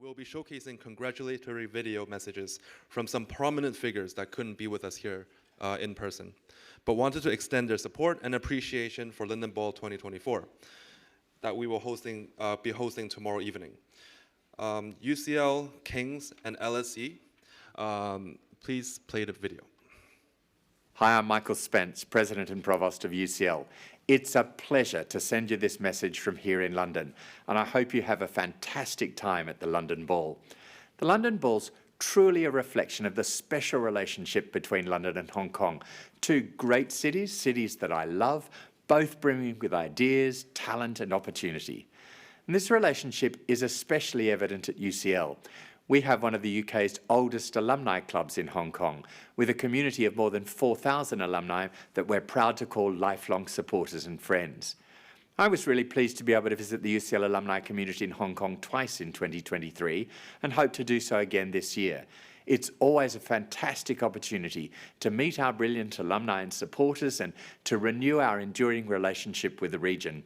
we'll be showcasing congratulatory video messages from some prominent figures that couldn't be with us here in person, but wanted to extend their support and appreciation for London Ball 2024 that we will be hosting tomorrow evening. UCL, Kings, and LSE, please play the video. Hi, I'm Michael Spence, President and Provost of UCL. It's a pleasure to send you this message from here in London, and I hope you have a fantastic time at the London Ball. The London Ball's truly a reflection of the special relationship between London and Hong Kong. Two great cities, cities that I love, both brimming with ideas, talent and opportunity. And this relationship is especially evident at UCL. We have one of the UK's oldest alumni clubs in Hong Kong, with a community of more than 4,000 alumni that we're proud to call lifelong supporters and friends. I was really pleased to be able to visit the UCL alumni community in Hong Kong twice in 2023 and hope to do so again this year. It's always a fantastic opportunity to meet our brilliant alumni and supporters and to renew our enduring relationship with the region.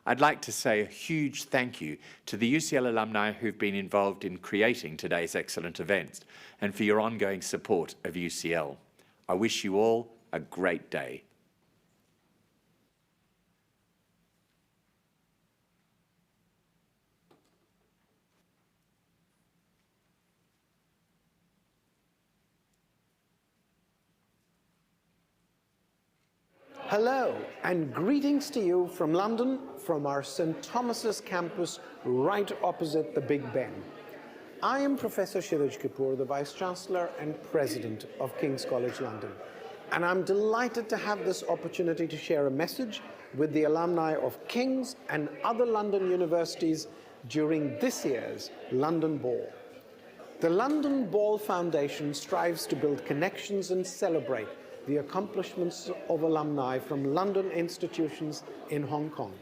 I'd like to say a huge thank you to the UCL alumni who've been involved in creating today's excellent events and for your ongoing support of UCL. I wish you all a great day. Hello and greetings to you from London, from our St. Thomas's campus right opposite the Big Ben. I am Professor Shiraj Kapoor, the Vice-Chancellor and President of King's College London, and I'm delighted to have this opportunity to share a message with the alumni of King's and other London universities during this year's London Ball. The London Ball Foundation strives to build connections and celebrate the accomplishments of alumni from London institutions in Hong Kong.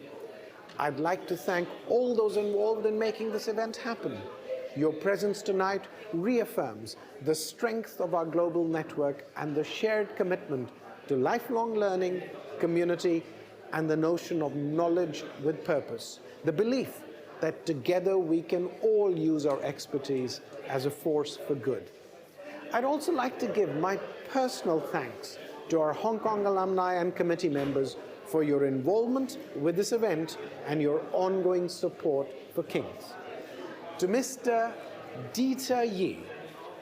I'd like to thank all those involved in making this event happen. Your presence tonight reaffirms the strength of our global network and the shared commitment to lifelong learning, community, and the notion of knowledge with purpose. The belief that together we can all use our expertise as a force for good. I'd also like to give my personal thanks to our Hong Kong alumni and committee members for your involvement with this event and your ongoing support for King's. To Mr. Dieter Yi,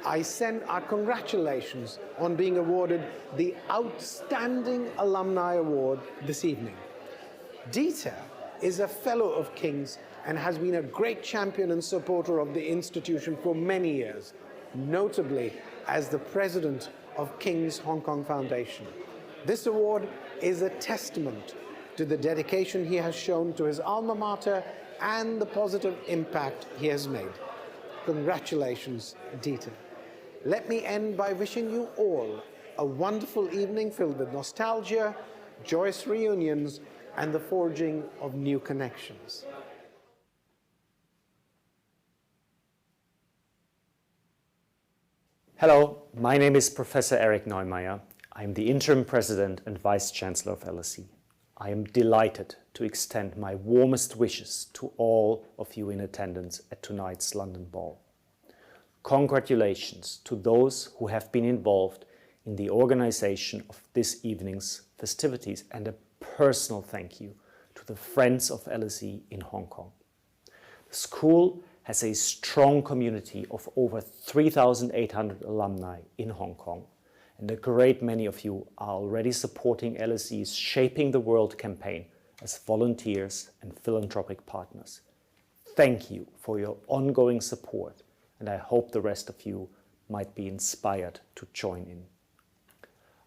I send our congratulations on being awarded the Outstanding Alumni Award this evening. Dieter is a fellow of King's and has been a great champion and supporter of the institution for many years, notably as the president of King's Hong Kong Foundation. This award is a testament to the dedication he has shown to his alma mater and the positive impact he has made. Congratulations, Dieter. Let me end by wishing you all a wonderful evening filled with nostalgia, joyous reunions, and the forging of new connections. Hello, my name is Professor Eric Neumeier. I'm the Interim President and Vice-Chancellor of LSE. I am delighted to extend my warmest wishes to all of you in attendance at tonight's London Ball. Congratulations to those who have been involved in the organization of this evening's festivities, and a personal thank you to the Friends of LSE in Hong Kong. The school has a strong community of over 3,800 alumni in Hong Kong, and a great many of you are already supporting LSE's Shaping the World campaign as volunteers and philanthropic partners. Thank you for your ongoing support, and I hope the rest of you might be inspired to join in.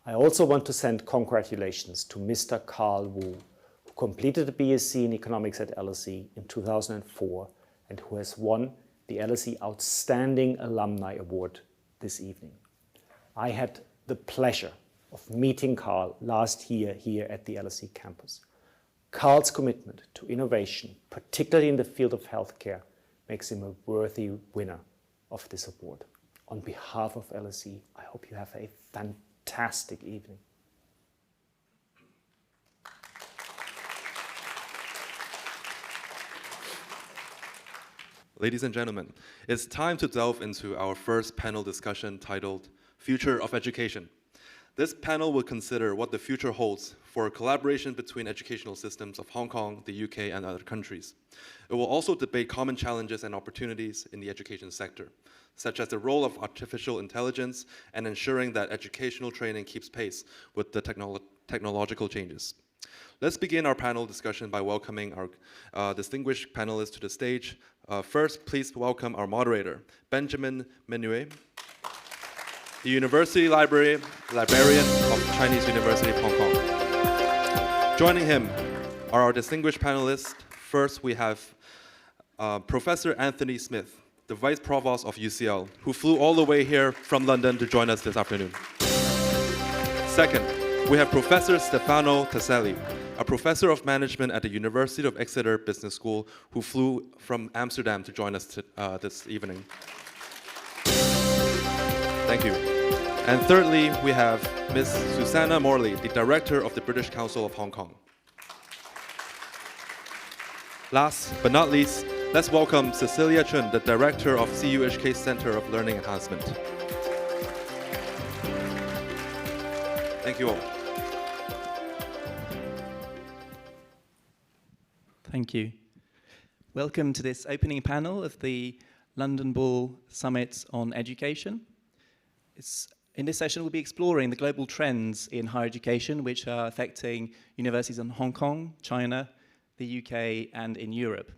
I also want to send congratulations to Mr. Carl Wu, who completed a BSc in Economics at LSE in 2004 and who has won the LSE Outstanding Alumni Award this evening. I had the pleasure of meeting Carl last year here at the LSE campus. Carl's commitment to innovation, particularly in the field of healthcare, makes him a worthy winner of this award. On behalf of LSE, I hope you have a fantastic evening. Ladies and gentlemen, it's time to delve into our first panel discussion titled Future of Education. This panel will consider what the future holds for collaboration between educational systems of Hong Kong, the UK, and other countries. It will also debate common challenges and opportunities in the education sector, such as the role of artificial intelligence and ensuring that educational training keeps pace with the technological changes. Let's begin our panel discussion by welcoming our distinguished panelists to the stage. First, please welcome our moderator, Benjamin Menuet, the University Librarian of Chinese University of Hong Kong. Joining him are our distinguished panelists. First, we have Professor Anthony Smith, the Vice Provost of UCL, who flew all the way here from London to join us this afternoon. Second, we have Professor Stefano Caselli, a professor of management at the University of Exeter Business School, who flew from Amsterdam to join us this evening. Thank you. And thirdly, we have Ms. Susanna Morley, the Director of the British Council of Hong Kong. Last but not least, let's welcome Cecilia Chun, the Director of CUHK Center of Learning Enhancement. Thank you all. Thank you. Welcome to this opening panel of the London Bull Summit on Education. In this session, we'll be exploring the global trends in higher education which are affecting universities in Hong Kong, China, the UK, and in Europe.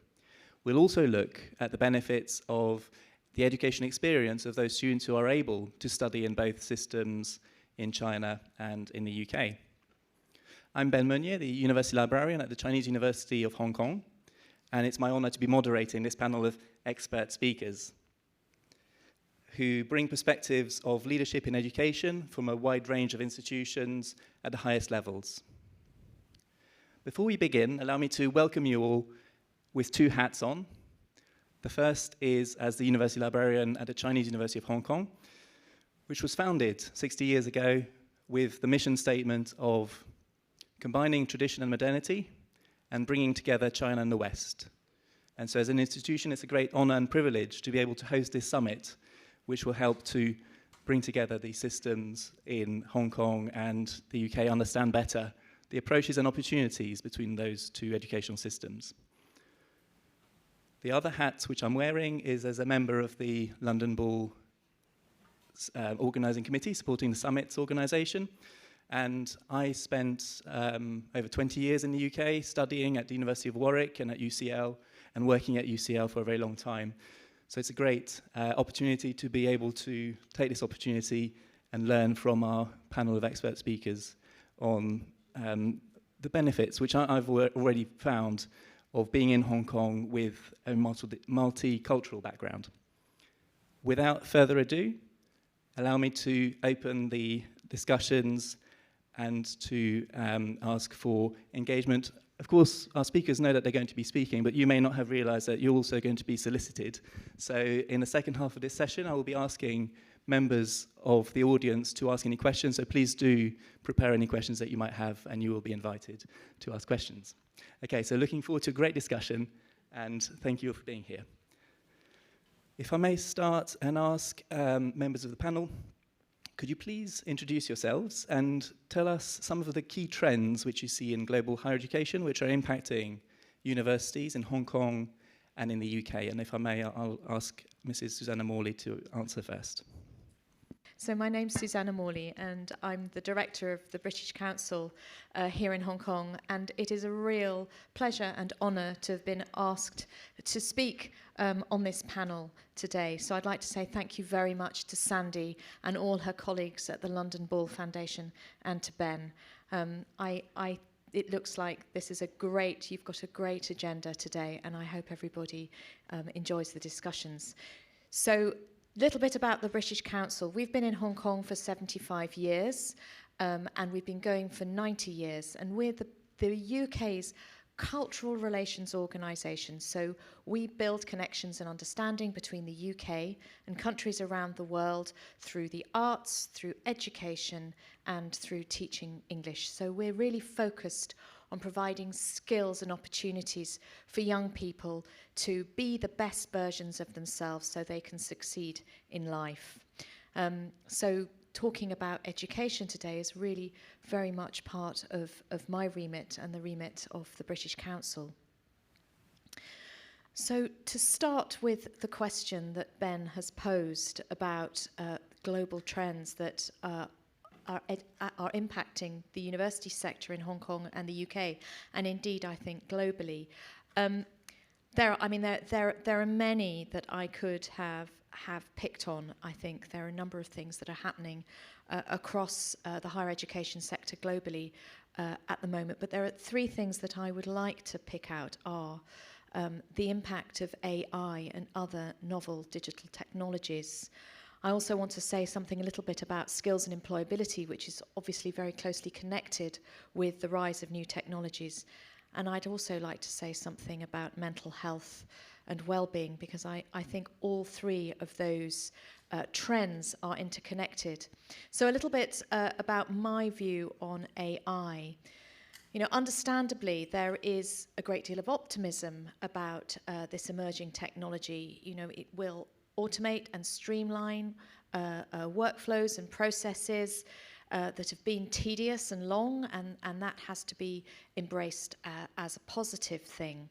We'll also look at the benefits of the education experience of those students who are able to study in both systems in China and in the UK. I'm Ben Meunier, the University Librarian at the Chinese University of Hong Kong, and it's my honor to be moderating this panel of expert speakers who bring perspectives of leadership in education from a wide range of institutions at the highest levels. Before we begin, allow me to welcome you all with two hats on. The first is as the University Librarian at the Chinese University of Hong Kong, which was founded 60 years ago with the mission statement of combining tradition and modernity and bringing together China and the West. And so as an institution, it's a great honor and privilege to be able to host this summit, which will help to bring together the systems in Hong Kong and the UK, understand better the approaches and opportunities between those two educational systems. The other hat which I'm wearing is as a member of the London Bull organising committee supporting the summit's organisation. And I spent over 20 years in the UK studying at the University of Warwick and at UCL and working at UCL for a very long time. So it's a great opportunity to be able to take this opportunity and learn from our panel of expert speakers on the benefits, which I've already found, of being in Hong Kong with a multicultural background. Without further ado, allow me to open the discussions and to ask for engagement. Of course, our speakers know that they're going to be speaking, but you may not have realized that you're also going to be solicited. So in the second half of this session, I will be asking members of the audience to ask any questions. So please do prepare any questions that you might have, and you will be invited to ask questions. Okay, so looking forward to a great discussion, and thank you for being here. If I may start and ask members of the panel, could you please introduce yourselves and tell us some of the key trends which you see in global higher education which are impacting universities in Hong Kong and in the UK? And if I may, I'll ask Mrs. Susanna Morley to answer first. So my name's Susanna Morley, and I'm the director of the British Council here in Hong Kong, and it is a real pleasure and honour to have been asked to speak on this panel today. So I'd like to say thank you very much to Sandy and all her colleagues at the London Bull Foundation and to Ben. It looks like you've got a great agenda today, and I hope everybody enjoys the discussions. So, little bit about the British Council. We've been in Hong Kong for 75 years, and we've been going for 90 years, and we're the UK's cultural relations organisation. So we build connections and understanding between the UK and countries around the world through the arts, through education, and through teaching English. So we're really focused on providing skills and opportunities for young people to be the best versions of themselves so they can succeed in life. So talking about education today is really very much part of my remit and the remit of the British Council. So to start with the question that Ben has posed about global trends that are impacting the university sector in Hong Kong and the UK, and indeed I think globally, there are many that I could have picked on. I think there are a number of things that are happening across the higher education sector globally at the moment, but there are three things that I would like to pick out are the impact of AI and other novel digital technologies. I also want to say something a little bit about skills and employability, which is obviously very closely connected with the rise of new technologies. And I'd also like to say something about mental health and well-being, because I think all three of those trends are interconnected. So a little bit about my view on AI. You know, understandably, there is a great deal of optimism about this emerging technology. You know, it will automate and streamline workflows and processes that have been tedious and long, and that has to be embraced as a positive thing.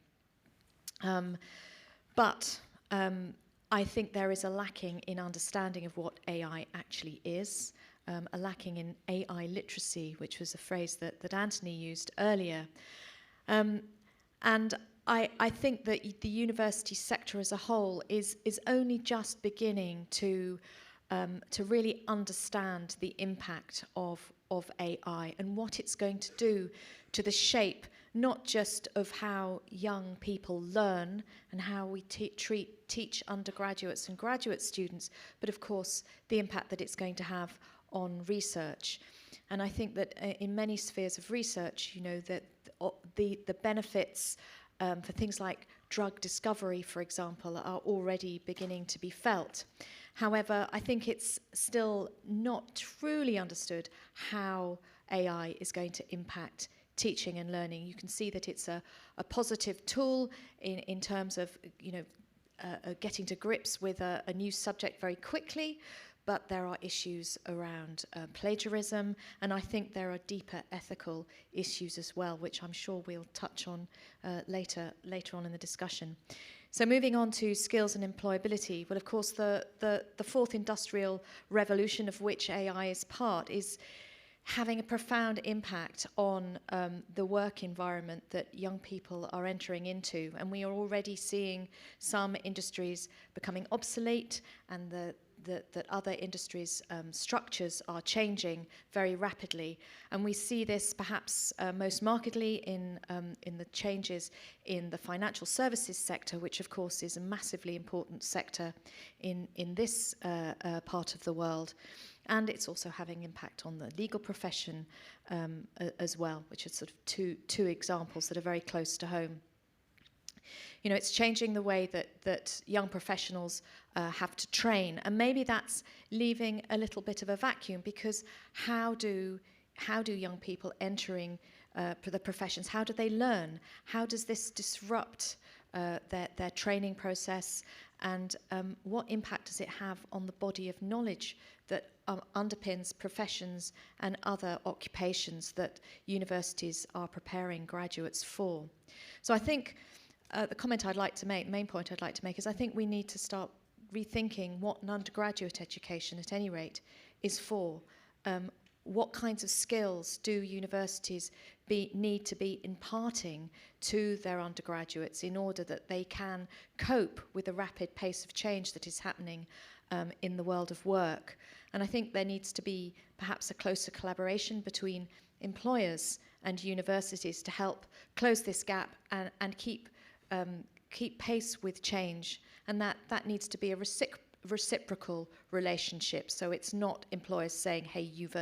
But I think there is a lacking in understanding of what AI actually is. A lacking in AI literacy, which was a phrase that Anthony used earlier. And I think that the university sector as a whole is only just beginning to really understand the impact of AI and what it's going to do to the shape, not just of how young people learn and how we teach undergraduates and graduate students, but of course the impact that it's going to have on research. And I think that in many spheres of research, you know, that the benefits for things like drug discovery, for example, are already beginning to be felt. However, I think it's still not truly understood how AI is going to impact teaching and learning. You can see that it's a positive tool in terms of, you know, getting to grips with a new subject very quickly, but there are issues around plagiarism, and I think there are deeper ethical issues as well, which I'm sure we'll touch on later on in the discussion. So moving on to skills and employability, well, of course, the fourth industrial revolution of which AI is part is having a profound impact on the work environment that young people are entering into. And we are already seeing some industries becoming obsolete, and that other industries' structures are changing very rapidly. And we see this perhaps most markedly in the changes in the financial services sector, which of course is a massively important sector in this part of the world. And it's also having impact on the legal profession as well, which are sort of two examples that are very close to home. You know, it's changing the way that young professionals have to train, and maybe that's leaving a little bit of a vacuum, because how do young people entering the professions, how do they learn? How does this disrupt their training process, and what impact does it have on the body of knowledge that underpins professions and other occupations that universities are preparing graduates for? So I think the comment I'd like to make, the main point I'd like to make, is I think we need to start rethinking what an undergraduate education, at any rate, is for. What kinds of skills do universities need to be imparting to their undergraduates in order that they can cope with the rapid pace of change that is happening in the world of work? And I think there needs to be perhaps a closer collaboration between employers and universities to help close this gap and keep pace with change. And that needs to be a reciprocal relationship. So it's not employers saying, hey,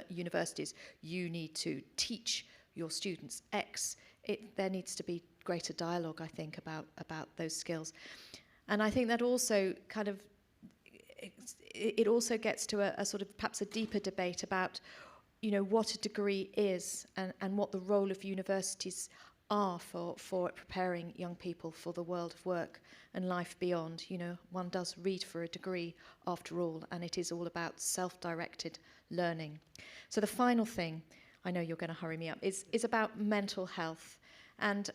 universities, you need to teach your students X. There needs to be greater dialogue, I think, about those skills. And I think that also kind of, it also gets to a sort of perhaps a deeper debate about what a degree is and what the role of universities are for preparing young people for the world of work and life beyond. One does read for a degree after all, and it is all about self-directed learning. So the final thing, I know you're going to hurry me up, is about mental health. And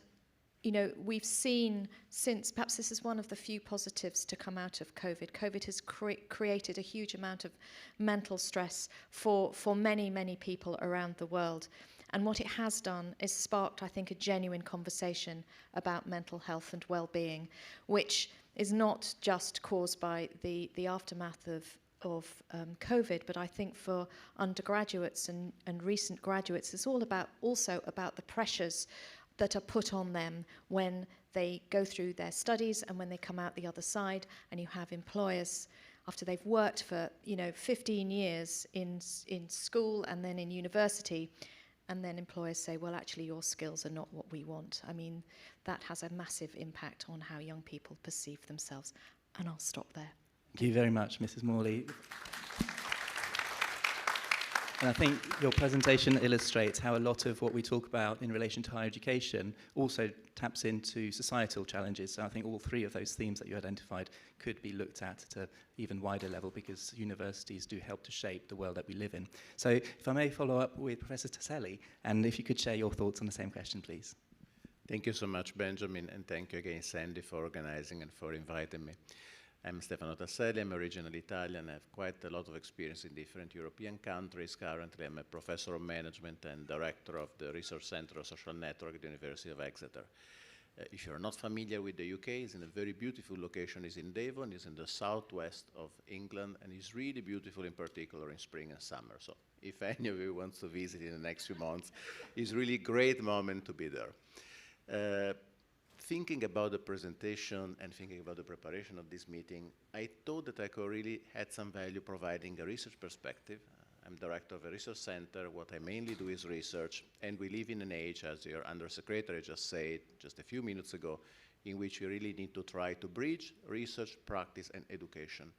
we've seen since, perhaps this is one of the few positives to come out of COVID. COVID has created a huge amount of mental stress for many, many people around the world. And what it has done is sparked, I think, a genuine conversation about mental health and well-being, which is not just caused by the aftermath of COVID, but I think for undergraduates and recent graduates, it's all also about the pressures that are put on them when they go through their studies and when they come out the other side, and you have employers after they've worked for 15 years in school and then in university, and then employers say, well, actually your skills are not what we want. I mean, that has a massive impact on how young people perceive themselves. And I'll stop there. Thank you very much, Mrs. Morley. And I think your presentation illustrates how a lot of what we talk about in relation to higher education also taps into societal challenges. So I think all three of those themes that you identified could be looked at an even wider level, because universities do help to shape the world that we live in. So if I may follow up with Professor Tasselli, and if you could share your thoughts on the same question, please. Thank you so much, Benjamin, and thank you again, Sandy, for organizing and for inviting me. I'm Stefano Tasselli. I'm originally Italian. I have quite a lot of experience in different European countries. Currently, I'm a professor of management and director of the Research Center of Social Network at the University of Exeter. If you're not familiar with the UK, it's in a very beautiful location. It's in Devon. It's in the southwest of England, and it's really beautiful, in particular in spring and summer. So if any of you wants to visit in the next few months, it's really a great moment to be there. Thinking about the presentation and thinking about the preparation of this meeting, I thought that I could really add some value providing a research perspective. I'm director of a research center. What I mainly do is research, and we live in an age, as your undersecretary just said just a few minutes ago, in which we really need to try to bridge research, practice, and education.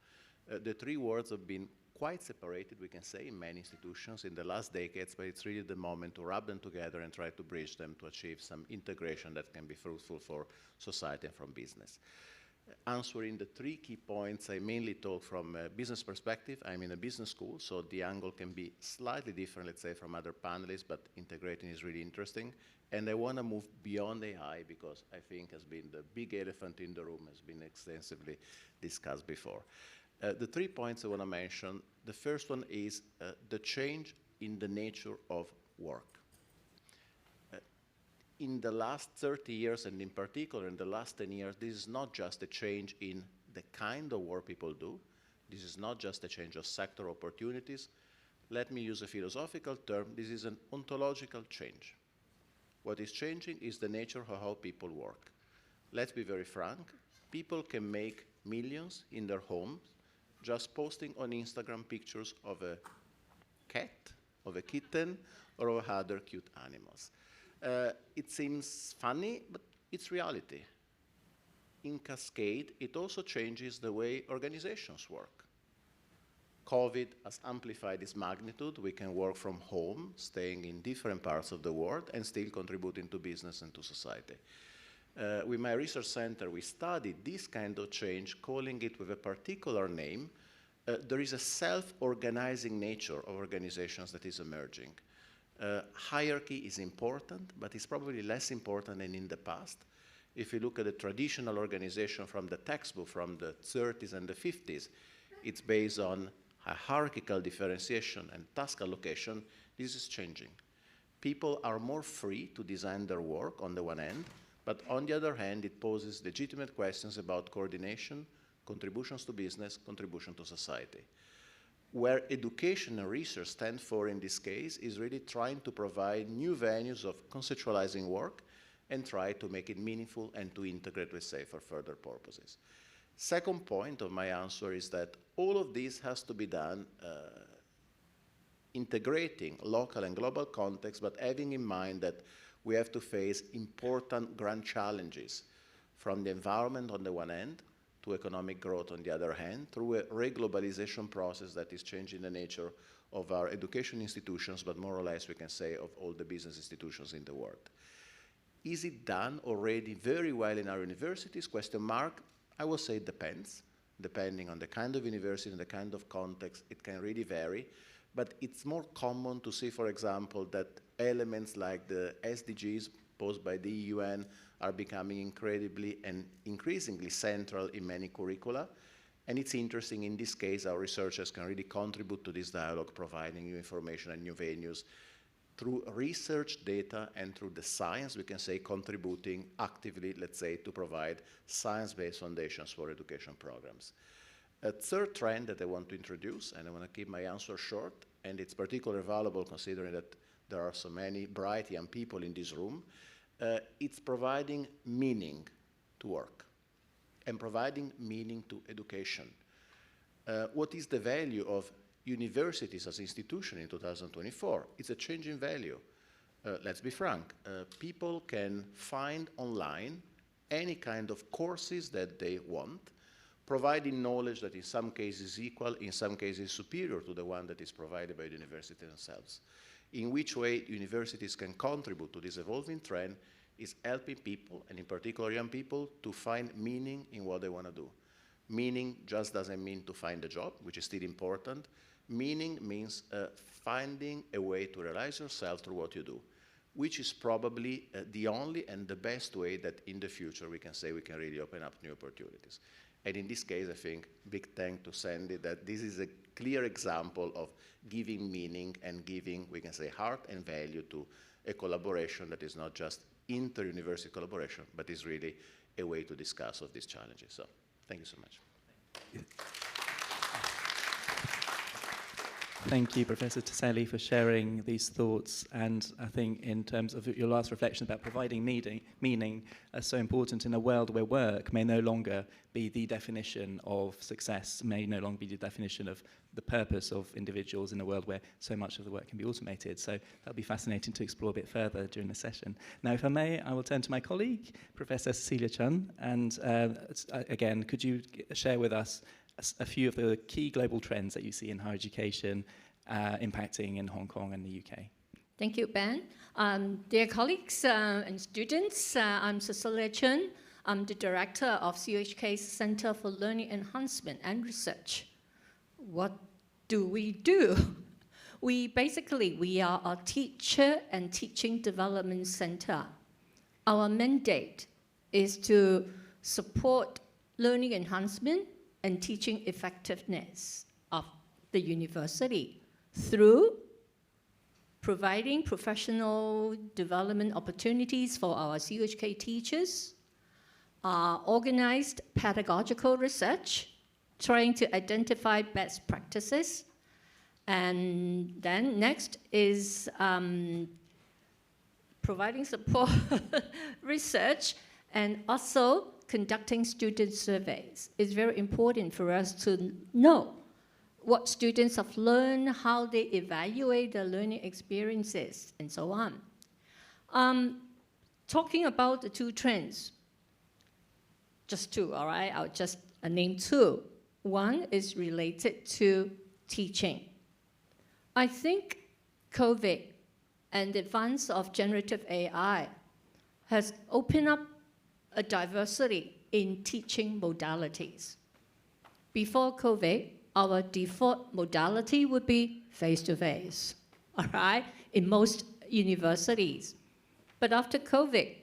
The three words have been quite separated, we can say, in many institutions in the last decades, but it's really the moment to rub them together and try to bridge them to achieve some integration that can be fruitful for society and from business. Answering the three key points, I mainly talk from a business perspective. I'm in a business school, so the angle can be slightly different, let's say, from other panelists, but integrating is really interesting. And I want to move beyond AI, because I think has been the big elephant in the room, has been extensively discussed before. The 3 points I want to mention, the first one is the change in the nature of work. In the last 30 years, and in particular in the last 10 years, this is not just a change in the kind of work people do. This is not just a change of sector opportunities. Let me use a philosophical term. This is an ontological change. What is changing is the nature of how people work. Let's be very frank. People can make millions in their homes just posting on Instagram pictures of a cat, of a kitten, or of other cute animals. It seems funny, but it's reality. In cascade, it also changes the way organizations work. COVID has amplified its magnitude. We can work from home, staying in different parts of the world, and still contributing to business and to society. With my research center, we studied this kind of change, calling it with a particular name. There is a self-organizing nature of organizations that is emerging. Hierarchy is important, but it's probably less important than in the past. If you look at the traditional organization from the textbook from the 30s and the 50s, it's based on hierarchical differentiation and task allocation. This is changing. People are more free to design their work on the one hand, but on the other hand, it poses legitimate questions about coordination, contributions to business, contribution to society. Where education and research stand for in this case is really trying to provide new venues of conceptualizing work and try to make it meaningful and to integrate with, say, for further purposes. Second point of my answer is that all of this has to be done integrating local and global context, but having in mind that we have to face important grand challenges from the environment on the one hand, to economic growth on the other hand, through a reglobalization process that is changing the nature of our education institutions, but more or less we can say of all the business institutions in the world. Is it done already very well in our universities? Question mark. I will say it depends. Depending on the kind of university and the kind of context, it can really vary. But it's more common to see, for example, that elements like the SDGs posed by the UN are becoming incredibly and increasingly central in many curricula. And it's interesting, in this case, our researchers can really contribute to this dialogue, providing new information and new venues through research data and through the science, we can say, contributing actively, let's say, to provide science-based foundations for education programs. A third trend that I want to introduce, and I want to keep my answer short, and it's particularly valuable considering that there are so many bright young people in this room, it's providing meaning to work and providing meaning to education. What is the value of universities as institutions in 2024? It's a change in value. Let's be frank. People can find online any kind of courses that they want, providing knowledge that in some cases equal, in some cases superior to the one that is provided by the university themselves. In which way universities can contribute to this evolving trend is helping people, and in particular young people, to find meaning in what they want to do. Meaning just doesn't mean to find a job, which is still important. Meaning means finding a way to realize yourself through what you do, which is probably the only and the best way that in the future we can say we can really open up new opportunities. And in this case, I think, big thank to Sandy, that this is a clear example of giving meaning and giving, we can say, heart and value to a collaboration that is not just inter-university collaboration, but is really a way to discuss of these challenges. So, thank you so much. Thank you, Professor Taselli, for sharing these thoughts. And I think in terms of your last reflection about providing meaning are so important in a world where work may no longer be the definition of success, may no longer be the definition of the purpose of individuals in a world where so much of the work can be automated. So that'll be fascinating to explore a bit further during the session. Now, if I may, I will turn to my colleague, Professor Cecilia Chun. And again, could you share with us a few of the key global trends that you see in higher education impacting in Hong Kong and the UK? Thank you, Ben. Dear colleagues and students, I'm Cecilia Chun. I'm the director of CUHK's Center for Learning Enhancement and Research. What do? We are a teacher and teaching development center. Our mandate is to support learning enhancement and teaching effectiveness of the university through providing professional development opportunities for our CUHK teachers, organized pedagogical research, trying to identify best practices, and then next is providing support research and also conducting student surveys. It's very important for us to know what students have learned, how they evaluate their learning experiences, and so on. Talking about the two trends, just two, all right? I'll just name two. One is related to teaching. I think COVID and the advance of generative AI has opened up a diversity in teaching modalities. Before COVID, our default modality would be face-to-face, all right, in most universities. But after COVID,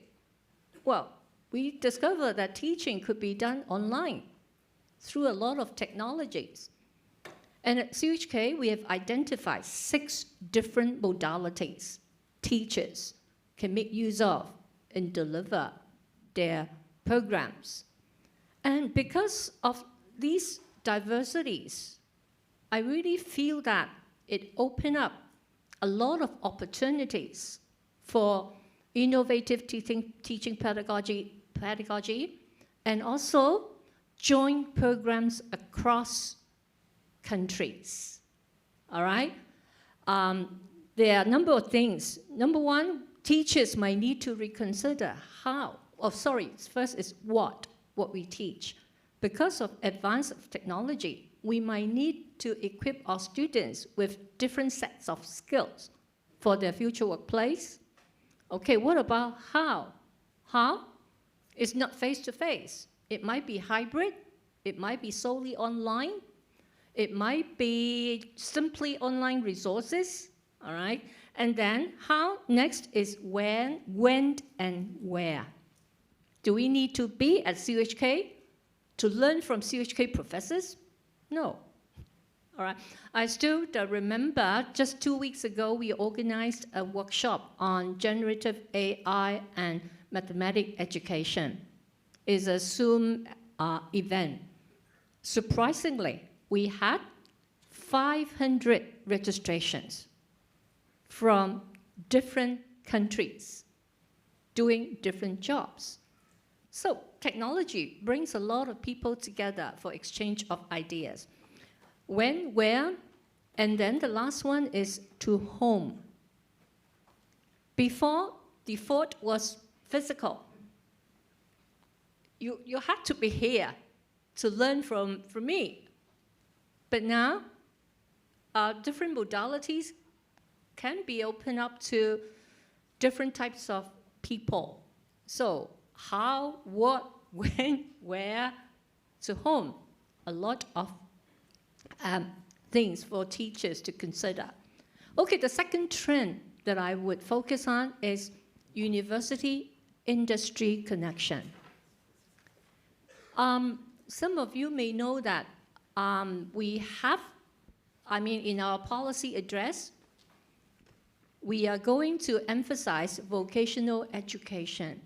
well, we discovered that teaching could be done online through a lot of technologies. And at CUHK, we have identified 6 different modalities teachers can make use of and deliver their programs. And because of these diversities, I really feel that it opened up a lot of opportunities for innovative teaching pedagogy and also joint programs across countries. All right? There are a number of things. Number one, teachers might need to reconsider how, first is what we teach. because of advance of technology, we might need to equip our students with different sets of skills for their future workplace. Okay, what about how? How? It's not face-to-face. It might be hybrid. It might be solely online. It might be simply online resources, all right? And then how? Next is when, and where. Do we need to be at CUHK to learn from CUHK professors? No. All right. I still remember just 2 weeks ago, we organized a workshop on generative AI and mathematics education. It's a Zoom event. Surprisingly, we had 500 registrations from different countries doing different jobs. So technology brings a lot of people together for exchange of ideas. When, where, and then the last one is to whom. Before, default was physical. You had to be here to learn from me. But now, different modalities can be opened up to different types of people. So how, what, when, where, to whom. A lot of things for teachers to consider. Okay, the second trend that I would focus on is university-industry connection. Some of you may know that we have, in our policy address, we are going to emphasize vocational education.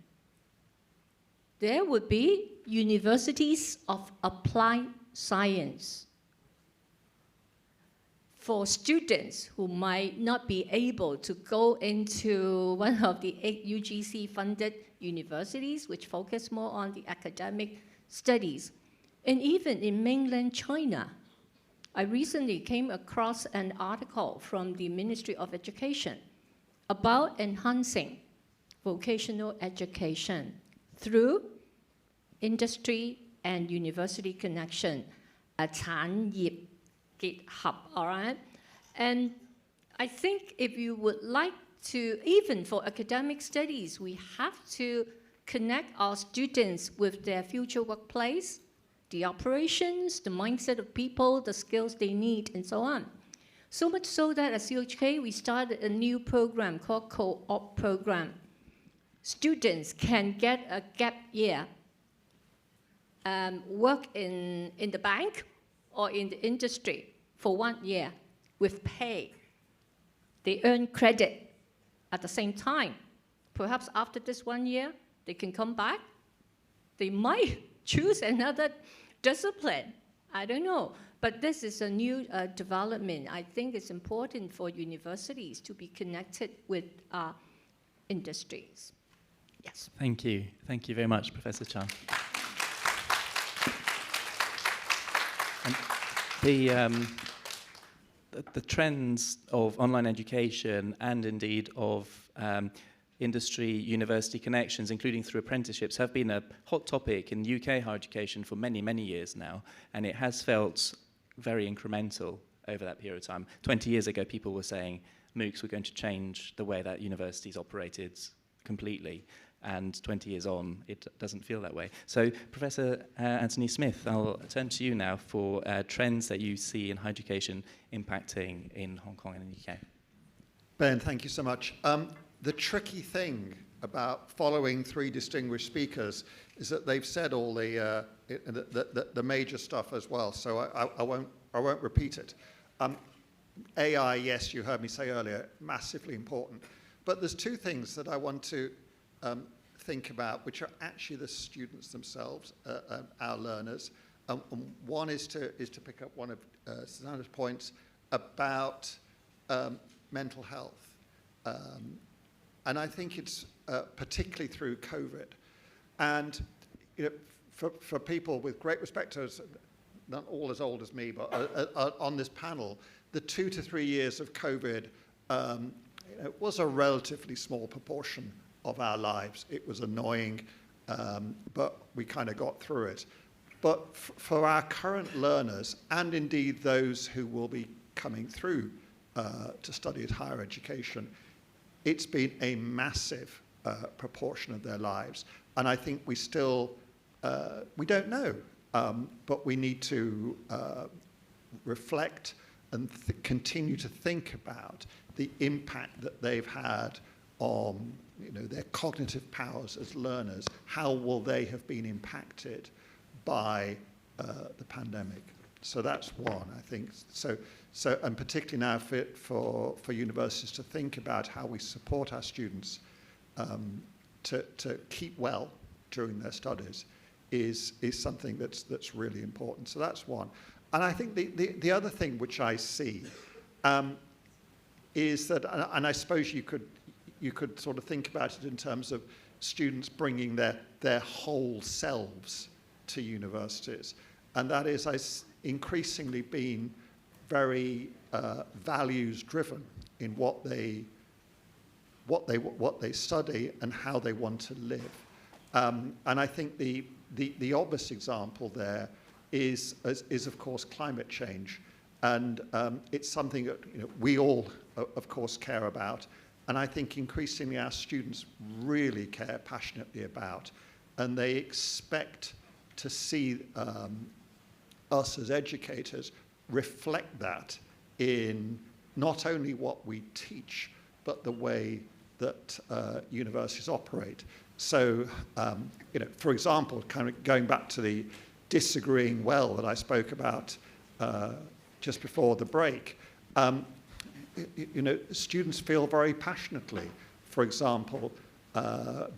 There would be universities of applied science for students who might not be able to go into one of the 8 UGC-funded universities, which focus more on the academic studies. And even in mainland China, I recently came across an article from the Ministry of Education about enhancing vocational education through industry and university connection, a 產業結合, all right? And I think if you would like to, even for academic studies, we have to connect our students with their future workplace, the operations, the mindset of people, the skills they need, and so on. So much so that at CUHK, we started a new program called Co-op program. Students can get a gap year, work in the bank or in the industry for 1 year with pay. They earn credit at the same time. Perhaps after this 1 year, they can come back. They might choose another discipline. I don't know. But this is a new development. I think it's important for universities to be connected with industries. Yes. Thank you. Thank you very much, Professor Chan. The trends of online education and indeed of industry-university connections, including through apprenticeships, have been a hot topic in UK higher education for many, many years now, and it has felt very incremental over that period of time. 20 years ago, people were saying MOOCs were going to change the way that universities operated completely, and 20 years on, it doesn't feel that way. So, Professor Anthony Smith, I'll turn to you now for trends that you see in higher education impacting in Hong Kong and the UK. Ben, thank you so much. The tricky thing about following 3 distinguished speakers is that they've said all the major stuff as well, so I won't repeat it. AI, yes, you heard me say earlier, massively important. But there's 2 things that I want to think about, which are actually the students themselves, our learners. One is to pick up one of Susanna's points about mental health. And I think it's particularly through COVID. And for people with great respect to us, not all as old as me, but on this panel, the 2 to 3 years of COVID was a relatively small proportion of our lives. It was annoying, but we kind of got through it. But for our current learners, and indeed those who will be coming through to study at higher education, it's been a massive proportion of their lives. And I think we still, we don't know, but we need to reflect and continue to think about the impact that they've had on their cognitive powers as learners. How will they have been impacted by the pandemic? So that's one, I think. So and particularly now for universities to think about how we support our students to keep well during their studies is something that's really important. So that's one. And I think the other thing which I see is that, and I suppose you could sort of think about it in terms of students bringing their whole selves to universities, and that is increasingly been very values driven in what they study and how they want to live. And I think the obvious example there is of course climate change, and it's something that we all of course care about, and I think increasingly our students really care passionately about, and they expect to see us as educators reflect that in not only what we teach, but the way that universities operate. So, for example, kind of going back to the disagreeing well that I spoke about just before the break, students feel very passionately, for example,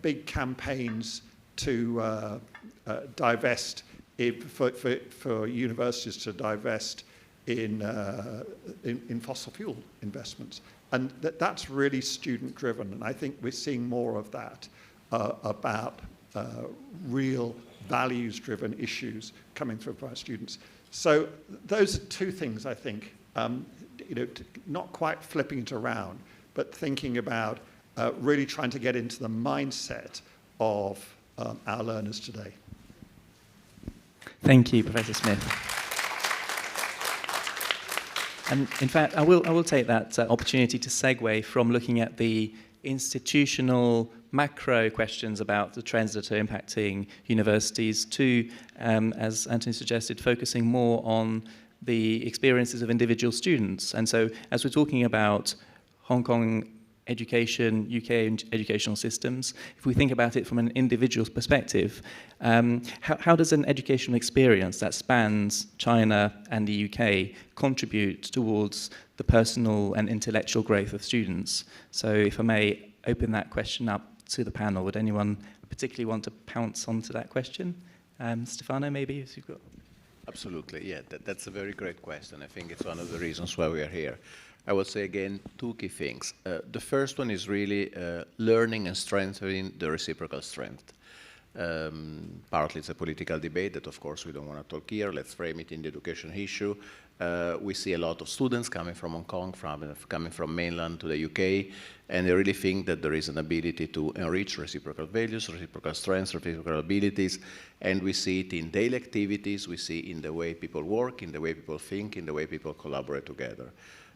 big campaigns to divest, for universities to divest in fossil fuel investments. And that's really student driven. And I think we're seeing more of that about real values driven issues coming through for our students. So those are two things, I think, not quite flipping it around, but thinking about really trying to get into the mindset of our learners today. Thank you, Professor Smith. And in fact, I will take that opportunity to segue from looking at the institutional macro questions about the trends that are impacting universities to, as Anthony suggested, focusing more on the experiences of individual students. And so as we're talking about Hong Kong education, UK educational systems, if we think about it from an individual's perspective, how does an educational experience that spans China and the UK contribute towards the personal and intellectual growth of students? So if I may open that question up to the panel, would anyone particularly want to pounce onto that question? Stefano, maybe, if you've got... Absolutely, yeah, that's a very great question. I think it's one of the reasons why we are here. I would say, again, two key things. The first one is really learning and strengthening the reciprocal strength. Partly it's a political debate that, of course, we don't want to talk here. Let's frame it in the education issue. We see a lot of students coming from Hong Kong, coming from mainland to the UK, and they really think that there is an ability to enrich reciprocal values, reciprocal strengths, reciprocal abilities, and we see it in daily activities, we see in the way people work, in the way people think, in the way people collaborate together.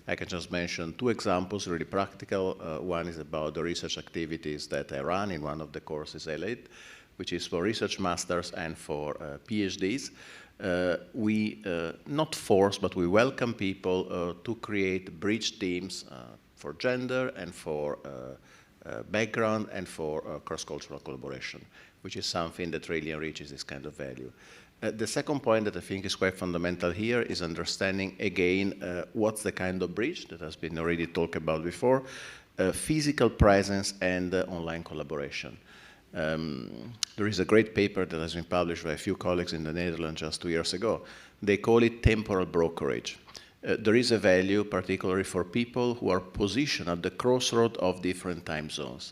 I can just mention two examples, really practical. One is about the research activities that I run in one of the courses I lead, which is for research masters and for PhDs. We not force, but we welcome people to create bridge teams for gender and for background and for cross-cultural collaboration, which is something that really enriches this kind of value. The second point that I think is quite fundamental here is understanding, again, what's the kind of bridge that has been already talked about before, physical presence and online collaboration. There is a great paper that has been published by a few colleagues in the Netherlands just 2 years ago. They call it temporal brokerage. There is a value, particularly for people who are positioned at the crossroad of different time zones.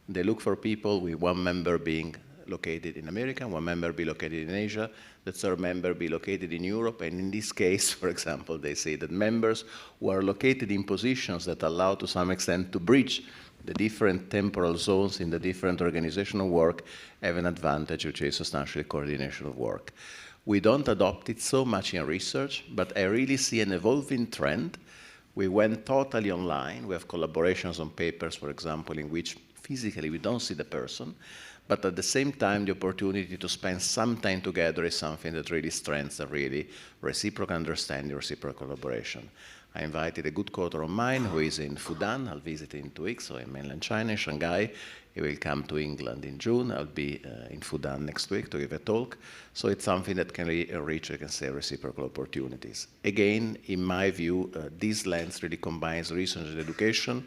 They look for people with one member being located in America, one member be located in Asia, the third member be located in Europe, and in this case, for example, they say that members who are located in positions that allow to some extent to bridge the different temporal zones in the different organizational work have an advantage, which is substantially coordination of work. We don't adopt it so much in research, but I really see an evolving trend. We went totally online. We have collaborations on papers, for example, in which physically we don't see the person, but at the same time, the opportunity to spend some time together is something that really strengthens really reciprocal understanding, reciprocal collaboration. I invited a good coauthor of mine who is in Fudan. I'll visit in 2 weeks, so in mainland China, in Shanghai. He will come to England in June. I'll be in Fudan next week to give a talk. So it's something that can really reach, I can say, reciprocal opportunities. Again, in my view, this lens really combines research and education.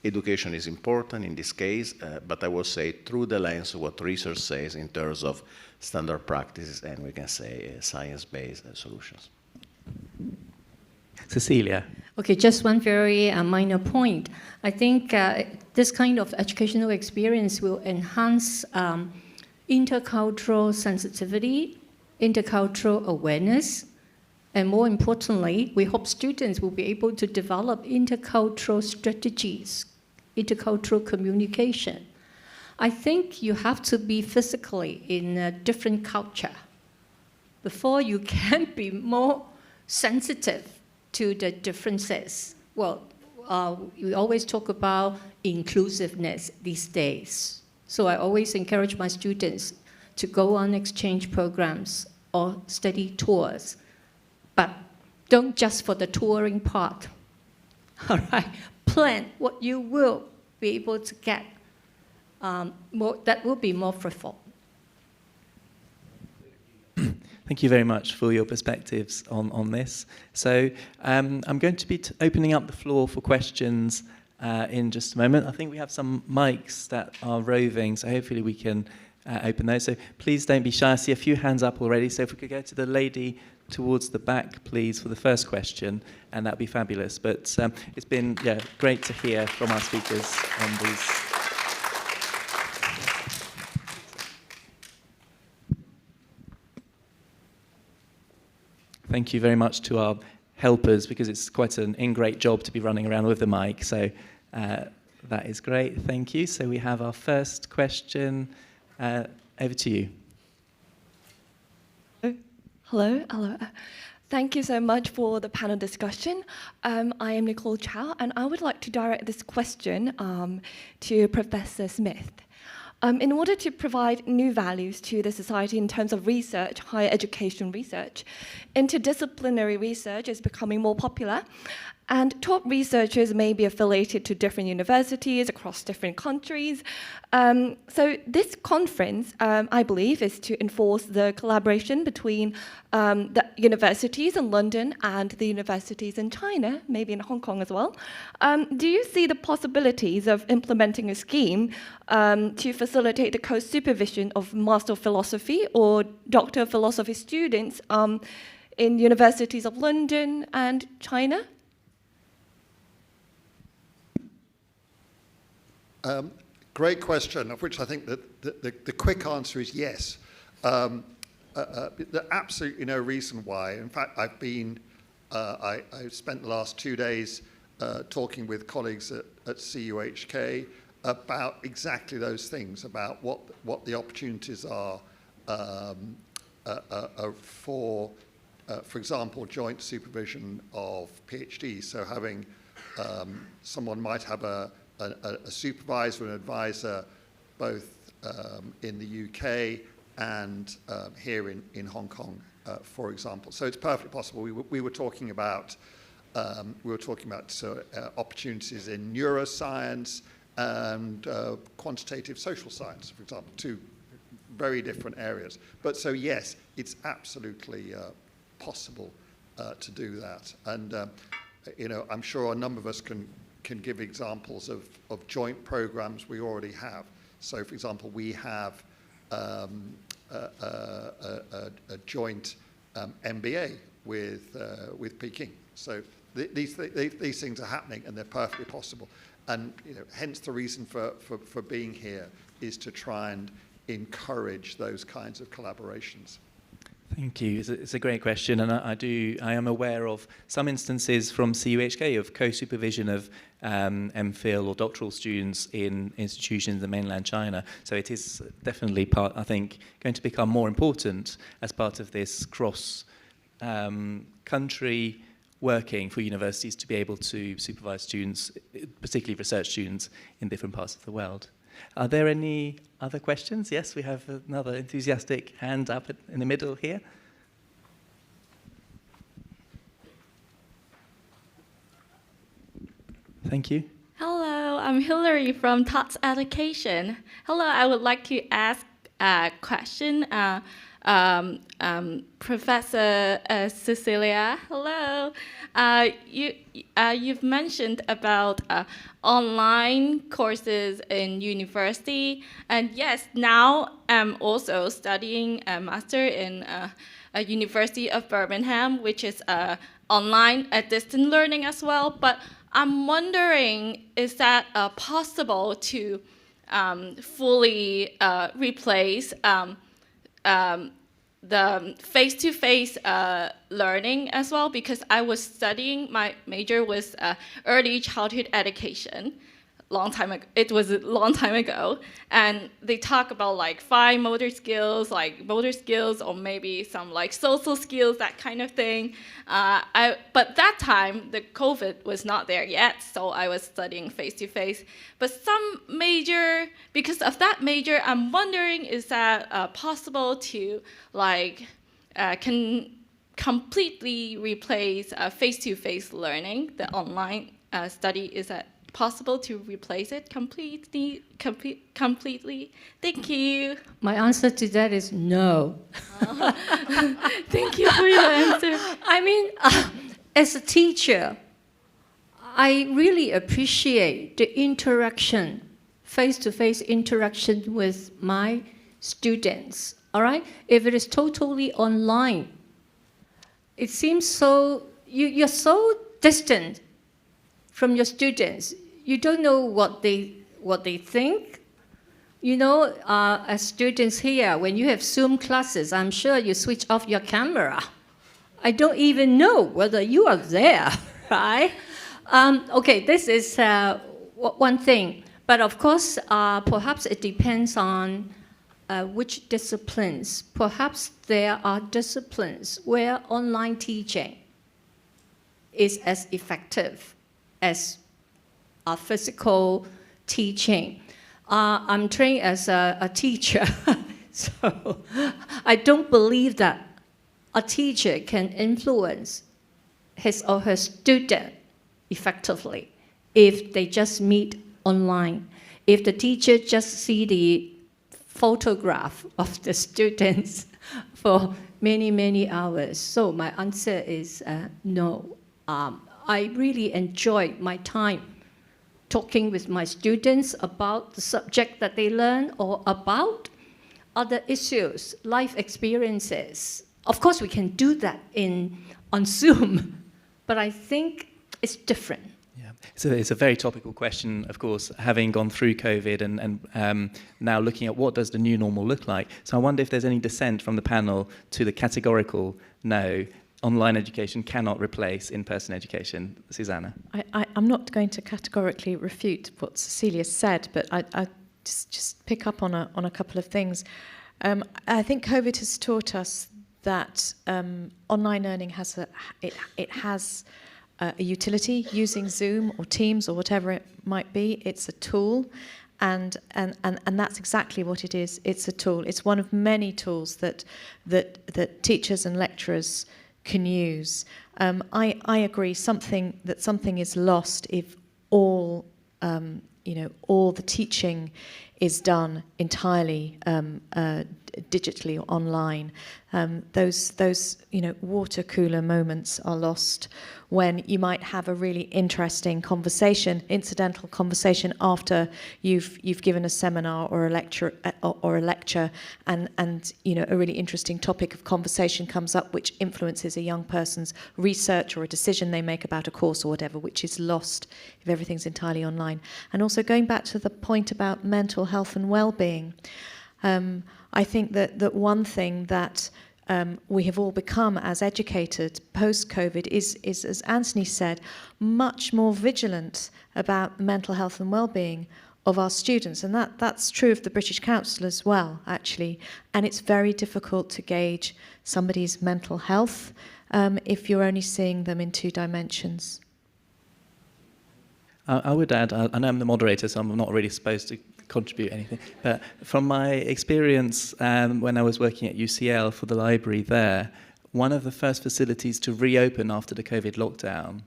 Education is important in this case, but I will say through the lens of what research says in terms of standard practices and we can say science-based solutions. Cecilia. Okay, just one very minor point. I think this kind of educational experience will enhance intercultural sensitivity, intercultural awareness, and more importantly, we hope students will be able to develop intercultural strategies, intercultural communication. I think you have to be physically in a different culture before you can be more sensitive to the differences. Well, we always talk about inclusiveness these days. So I always encourage my students to go on exchange programs or study tours, but don't just for the touring part. All right, plan what you will be able to get. That will be more fruitful. Thank you very much for your perspectives on this. So I'm going to be opening up the floor for questions in just a moment. I think we have some mics that are roving, so hopefully we can open those. So please don't be shy. I see a few hands up already. So if we could go to the lady towards the back, please, for the first question, and that'd be fabulous. But it's been great to hear from our speakers on these. Thank you very much to our helpers, because it's quite an ingrate job to be running around with the mic. So that is great. Thank you. So we have our first question. Over to you. Hello. Thank you so much for the panel discussion. I am Nicole Chow, and I would like to direct this question to Professor Smith. In order to provide new values to the society in terms of research, higher education research, interdisciplinary research is becoming more popular, and top researchers may be affiliated to different universities across different countries. So this conference, I believe, is to enforce the collaboration between the universities in London and the universities in China, maybe in Hong Kong as well. Do you see the possibilities of implementing a scheme to facilitate the co-supervision of Master of Philosophy or Doctor of Philosophy students in universities of London and China? Great question, of which I think that the quick answer is yes. There's absolutely no reason why. In fact, I spent the last 2 days talking with colleagues at CUHK about exactly those things, about what the opportunities are for example, joint supervision of PhDs. So having someone might have a supervisor and advisor both in the UK and here in Hong Kong, for example. So it's perfectly possible. We were talking about opportunities in neuroscience and quantitative social science, for example, two very different areas. But so yes, it's absolutely possible to do that. And I'm sure a number of us can give examples of joint programs we already have. So, for example, we have a joint MBA with Peking. So these things are happening, and they're perfectly possible. And hence the reason for being here is to try and encourage those kinds of collaborations. Thank you. It's a great question, and I am aware of some instances from CUHK of co-supervision of MPhil or doctoral students in institutions in mainland China. So it is definitely I think, going to become more important as part of this cross-country working for universities to be able to supervise students, particularly research students, in different parts of the world. Are there any other questions? Yes, we have another enthusiastic hand up in the middle here. Thank you. Hello, I'm Hillary from TOTS Education. Hello, I would like to ask a question. Professor Cecilia, hello. You've mentioned about online courses in university, and yes, now I'm also studying a master in a University of Birmingham, which is online distance learning as well. But I'm wondering, is that possible to fully replace the face-to-face learning as well? Because I was studying, my major was early childhood education. It was a long time ago, and they talk about like fine motor skills, or maybe some like social skills, that kind of thing. But that time the COVID was not there yet, so I was studying face-to-face. But some major, because of that major, I'm wondering, is that possible to can completely replace face-to-face learning, the online study? Is that possible to replace it completely? Thank you. My answer to that is no. Thank you for your answer. I mean, as a teacher, I really appreciate the interaction, face-to-face interaction with my students, all right? If it is totally online, it seems so, you're so distant from your students. You don't know what they think. You know, as students here, when you have Zoom classes, I'm sure you switch off your camera. I don't even know whether you are there, right? Okay, this is one thing. But of course, perhaps it depends on which disciplines. Perhaps there are disciplines where online teaching is as effective as a physical teaching. I'm trained as a teacher, so I don't believe that a teacher can influence his or her student effectively if they just meet online. If the teacher just see the photograph of the students for many, many hours. So my answer is no. I really enjoy my time talking with my students about the subject that they learn or about other issues, life experiences. Of course, we can do that on Zoom, but I think it's different. Yeah, so it's a very topical question, of course, having gone through COVID and now looking at what does the new normal look like. So I wonder if there's any dissent from the panel to the categorical no. Online education cannot replace in-person education. Susanna? I'm not going to categorically refute what Cecilia said, but I just pick up on a couple of things. I think COVID has taught us that online learning has a utility. Using Zoom or Teams or whatever it might be, it's a tool. And that's exactly what it is. It's a tool. It's one of many tools that teachers and lecturers can use. I agree. Something is lost if all the teaching is done entirely digitally or online. Those water cooler moments are lost when you might have a really interesting conversation, incidental conversation after you've given a seminar or a lecture, and a really interesting topic of conversation comes up which influences a young person's research or a decision they make about a course or whatever, which is lost if everything's entirely online. And also going back to the point about mental health and well-being, I think that one thing that we have all become, as educators post-COVID, is, as Anthony said, much more vigilant about the mental health and well-being of our students. And that's true of the British Council as well, actually. And it's very difficult to gauge somebody's mental health if you're only seeing them in 2 dimensions. I would add, I know I'm the moderator, so I'm not really supposed to contribute anything, but from my experience when I was working at UCL for the library there, one of the first facilities to reopen after the COVID lockdown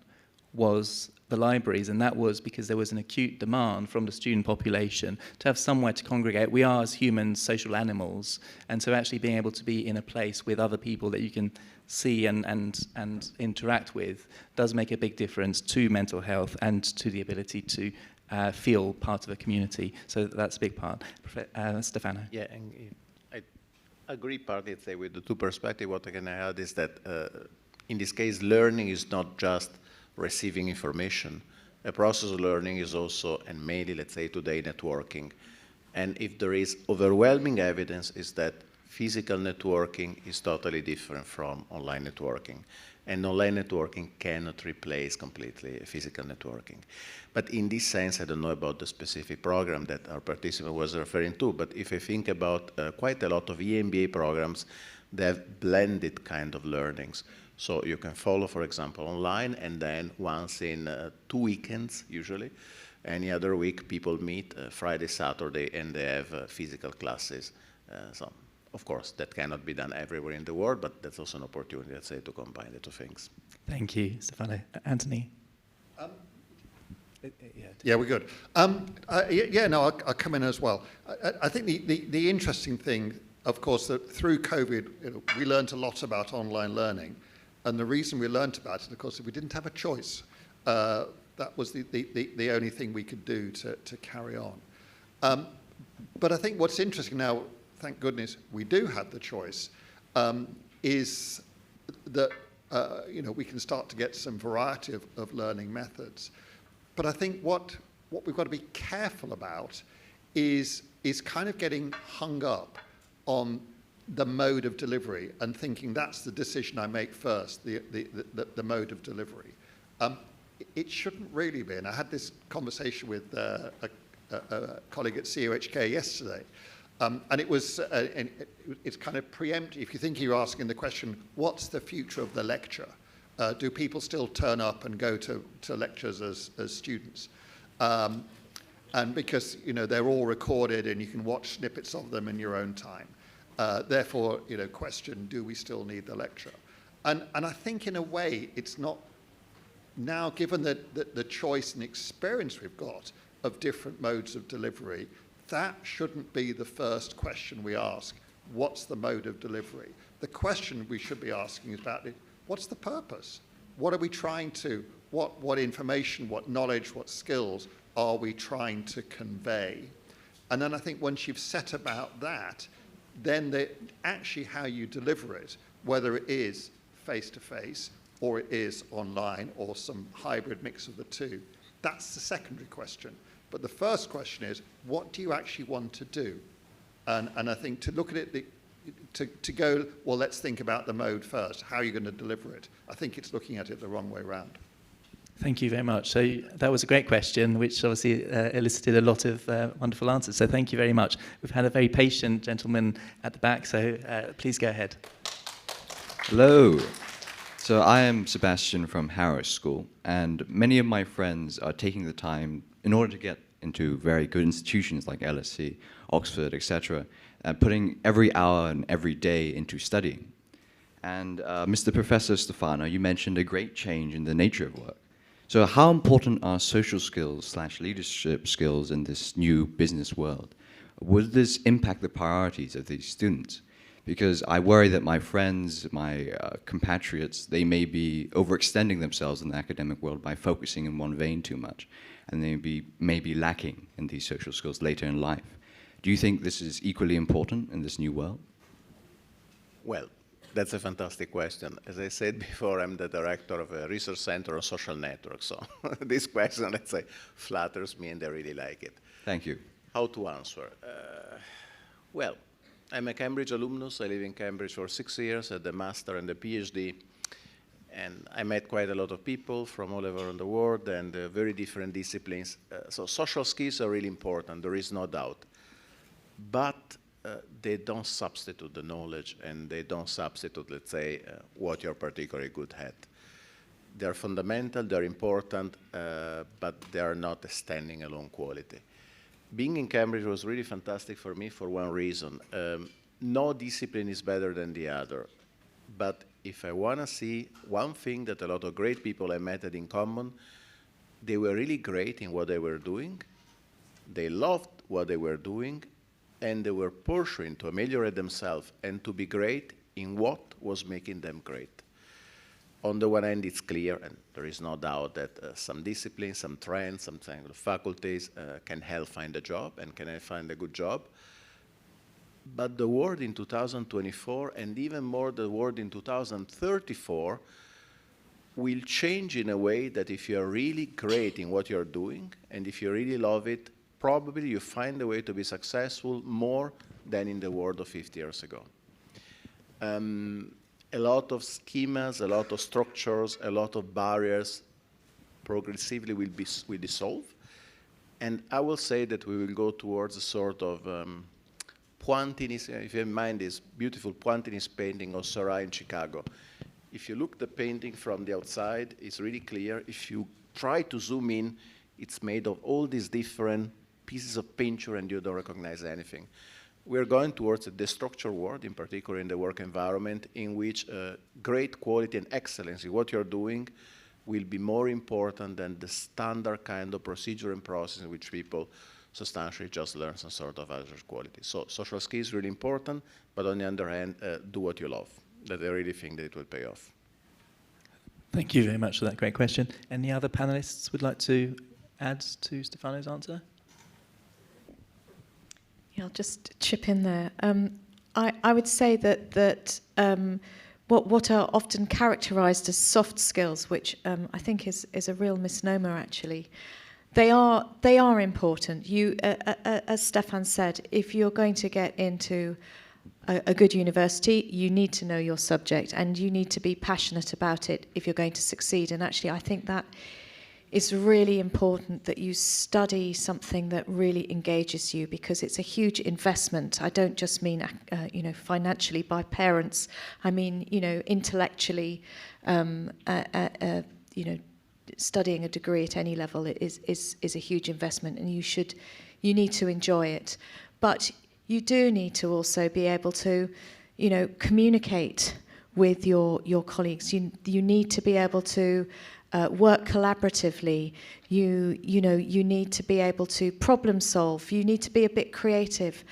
was the libraries, and that was because there was an acute demand from the student population to have somewhere to congregate. We are, as humans, social animals, and so actually being able to be in a place with other people that you can see and interact with does make a big difference to mental health and to the ability to feel part of a community. So that's a big part. Stefano. Yeah, and I agree partly, say, with the 2 perspectives. What I can add is that in this case, learning is not just receiving information. A process of learning is also, and mainly, let's say today, networking. And if there is overwhelming evidence, is that physical networking is totally different from online networking. And online networking cannot replace completely physical networking. But in this sense, I don't know about the specific program that our participant was referring to, but if I think about quite a lot of EMBA programs, they have blended kind of learnings. So you can follow, for example, online, and then once in 2 weekends, usually, any other week, people meet Friday, Saturday, and they have physical classes. So, of course, that cannot be done everywhere in the world, but that's also an opportunity, let's say, to combine the 2 things. Thank you, Stefano. Anthony? Yeah, we're good. I'll come in as well. I think the interesting thing, of course, that through COVID, we learned a lot about online learning. And the reason we learned about it, of course, is we didn't have a choice. That was the only thing we could do to carry on. But I think what's interesting now, thank goodness we do have the choice, is that we can start to get some variety of learning methods. But I think what we've got to be careful about is kind of getting hung up on the mode of delivery and thinking that's the decision I make first, the mode of delivery. It shouldn't really be. And I had this conversation with a colleague at COHK yesterday. And it was, it's kind of preemptive. If you think you're asking the question, what's the future of the lecture? Do people still turn up and go to lectures as students? And because, they're all recorded and you can watch snippets of them in your own time. Therefore, question, do we still need the lecture? And I think in a way, it's not, now given the choice and experience we've got of different modes of delivery, that shouldn't be the first question we ask. What's the mode of delivery? The question we should be asking is about what's the purpose? What are we trying to, what information, what knowledge, what skills are we trying to convey? And then I think once you've set about that, then actually how you deliver it, whether it is face-to-face or it is online or some hybrid mix of the 2, that's the secondary question. But the first question is, what do you actually want to do? And I think to look at it, to go, well, let's think about the mode first. How are you going to deliver it? I think it's looking at it the wrong way around. Thank you very much. So that was a great question, which obviously elicited a lot of wonderful answers. So thank you very much. We've had a very patient gentleman at the back, so please go ahead. Hello. So I am Sebastian from Harrow School, and many of my friends are taking the time in order to get into very good institutions like LSE, Oxford, etc., putting every hour and every day into studying. And Mr. Professor Stefano, you mentioned a great change in the nature of work. So how important are social skills / leadership skills in this new business world? Would this impact the priorities of these students? Because I worry that my friends, my compatriots, they may be overextending themselves in the academic world by focusing in one vein too much, and they may be lacking in these social skills later in life. Do you think this is equally important in this new world? Well, that's a fantastic question. As I said before, I'm the director of a research center on social networks, so this question, let's say, flatters me and I really like it. Thank you. How to answer? Well, I'm a Cambridge alumnus. I live in Cambridge for 6 years at the master and the PhD. And I met quite a lot of people from all over the world and very different disciplines. So social skills are really important, there is no doubt. But they don't substitute the knowledge, and they don't substitute, let's say, what you're particularly good at. They're fundamental, they're important, but they are not a standing alone quality. Being in Cambridge was really fantastic for me for one reason. No discipline is better than the other. But if I want to see one thing that a lot of great people I met had in common, they were really great in what they were doing, they loved what they were doing, and they were pursuing to ameliorate themselves and to be great in what was making them great. On the one hand, it's clear, and there is no doubt that some disciplines, some trends, some faculties can help find a job and can help find a good job. But the world in 2024, and even more the world in 2034, will change in a way that if you're really great in what you're doing, and if you really love it, probably you find a way to be successful more than in the world of 50 years ago. A lot of schemas, a lot of structures, a lot of barriers progressively will dissolve. And I will say that we will go towards a sort of Pointillism. If you have in mind this beautiful Pointillism painting of Seurat in Chicago. If you look at the painting from the outside, it's really clear. If you try to zoom in, it's made of all these different pieces of painture and you don't recognize anything. We're going towards a destructured world, in particular in the work environment, in which great quality and excellence in what you're doing will be more important than the standard kind of procedure and process in which people substantially just learn some sort of average quality. So social skills is really important, but on the other hand, do what you love. That I really think that it will pay off. Thank you very much for that great question. Any other panelists would like to add to Stefano's answer? Yeah, I'll just chip in there. I would say that what are often characterized as soft skills, which I think is a real misnomer actually, they are important. You, as Stefan said, if you're going to get into a good university, you need to know your subject and you need to be passionate about it if you're going to succeed. And actually, I think that it's really important that you study something that really engages you, because it's a huge investment. I don't just mean, financially by parents. I mean, intellectually, studying a degree at any level is a huge investment, and you need to enjoy it. But you do need to also be able to, communicate with your colleagues. You need to be able to work collaboratively. You need to be able to problem solve. You need to be a bit creative,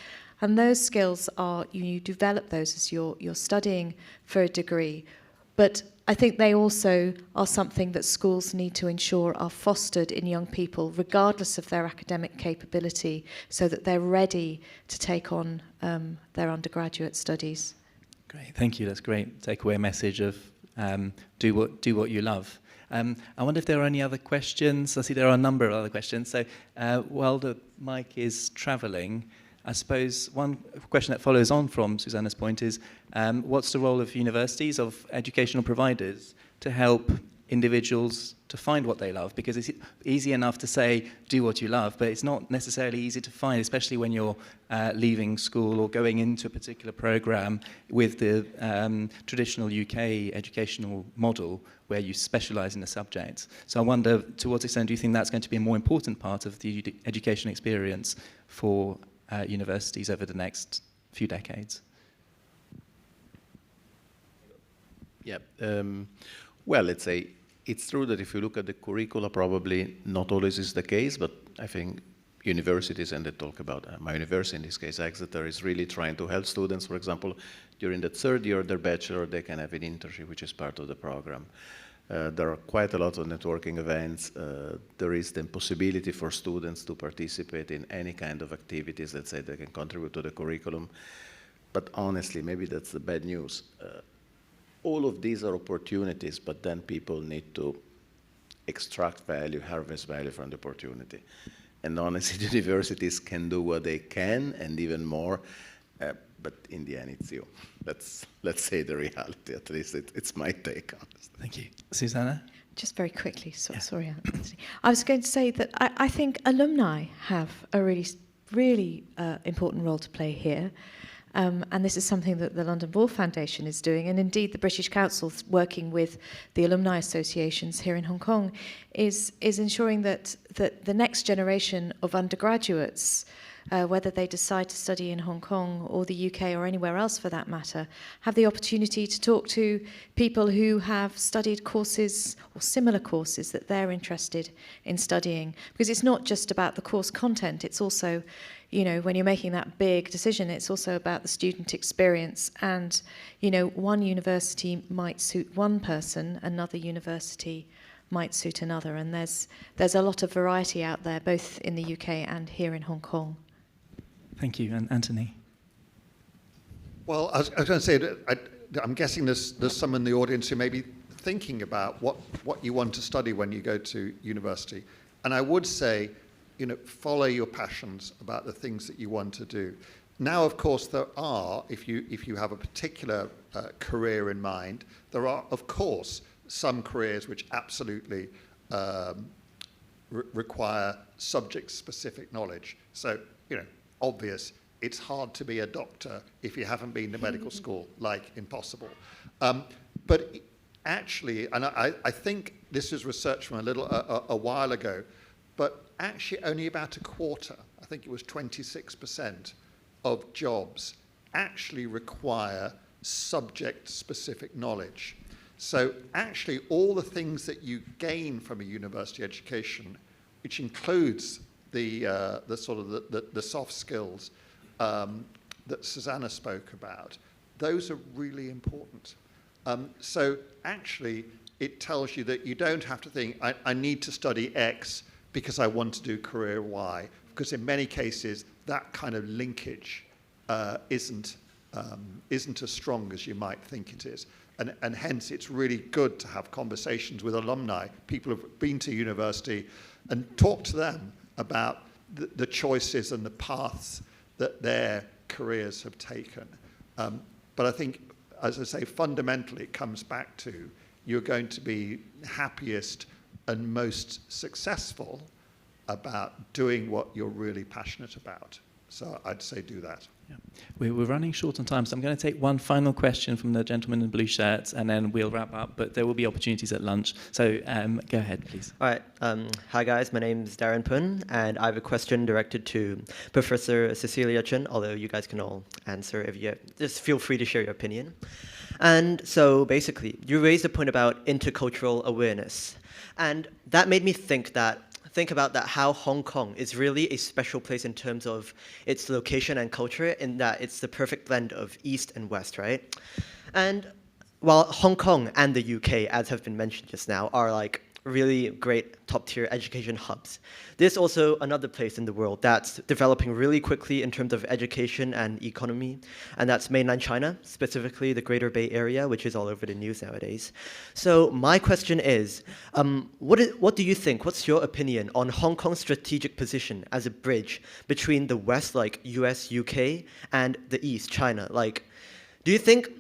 and those skills you develop those as you're studying for a degree. But I think they also are something that schools need to ensure are fostered in young people, regardless of their academic capability, so that they're ready to take on their undergraduate studies. Great, thank you. That's great takeaway message of do what you love. I wonder if there are any other questions. I see there are a number of other questions. So while the mic is travelling, I suppose one question that follows on from Susanna's point is, what's the role of universities, of educational providers, to help individuals to find what they love? Because it's easy enough to say, do what you love, but it's not necessarily easy to find, especially when you're leaving school or going into a particular program with the traditional UK educational model where you specialise in a subject. So I wonder, to what extent do you think that's going to be a more important part of the education experience for universities over the next few decades? Yeah, well, let's say it's true that if you look at the curricula, probably not always is the case, but I think universities, and they talk about my university, in this case Exeter, is really trying to help students. For example, during the third year of their bachelor, they can have an internship, which is part of the program. There are quite a lot of networking events. There is the possibility for students to participate in any kind of activities, let's say, they can contribute to the curriculum. But honestly, maybe that's the bad news. All of these are opportunities, but then people need to extract value, harvest value from the opportunity. And honestly, the universities can do what they can and even more, but but in the end, it's you. Let's say the reality. At least it's my take on it. Thank you. Susanna? Just very quickly, sorry, Anthony. I was going to say that I think alumni have a really important role to play here. And this is something that the London Ball Foundation is doing, and indeed the British Council, working with the alumni associations here in Hong Kong, is ensuring that the next generation of undergraduates, whether they decide to study in Hong Kong or the UK or anywhere else for that matter, have the opportunity to talk to people who have studied courses or similar courses that they're interested in studying. Because it's not just about the course content, it's also, you know, when you're making that big decision, it's also about the student experience. And, you know, one university might suit one person, another university might suit another. And there's a lot of variety out there, both in the UK and here in Hong Kong. Thank you. And Anthony? Well, I was going to say, that I'm guessing there's some in the audience who may be thinking about what you want to study when you go to university. And I would say, you know, follow your passions about the things that you want to do. Now, of course, there are, if you have a particular career in mind, there are, of course, some careers which absolutely require subject-specific knowledge. So, you know, obvious, it's hard to be a doctor if you haven't been to medical school, like impossible. But actually, and I think this is research from a while ago, but actually only about a quarter, I think it was 26% of jobs actually require subject-specific knowledge. So actually all the things that you gain from a university education, which includes the sort of the soft skills that Susanna spoke about, those are really important. So actually it tells you that you don't have to think, I need to study X because I want to do career Y, because in many cases that kind of linkage isn't as strong as you might think it is. And hence it's really good to have conversations with alumni, people who've been to university, and talk to them about the choices and the paths that their careers have taken. But I think, as I say, fundamentally it comes back to you're going to be happiest and most successful about doing what you're really passionate about. So I'd say do that. Yeah. We're running short on time, so I'm going to take one final question from the gentleman in blue shirts, and then we'll wrap up, but there will be opportunities at lunch. So go ahead, please. All right. Hi, guys. My name's Darren Pun, and I have a question directed to Professor Cecilia Chen, although you guys can all answer if you just feel free to share your opinion. And so basically, you raised a point about intercultural awareness, and that made me think about that how Hong Kong is really a special place in terms of its location and culture, in that it's the perfect blend of East and West, right? And while Hong Kong and the UK, as have been mentioned just now, are like really great top-tier education hubs, there's also another place in the world that's developing really quickly in terms of education and economy, and that's mainland China, specifically the Greater Bay Area, which is all over the news nowadays. So my question is, what do you think, what's your opinion on Hong Kong's strategic position as a bridge between the West, like US, UK, and the East, China? Like,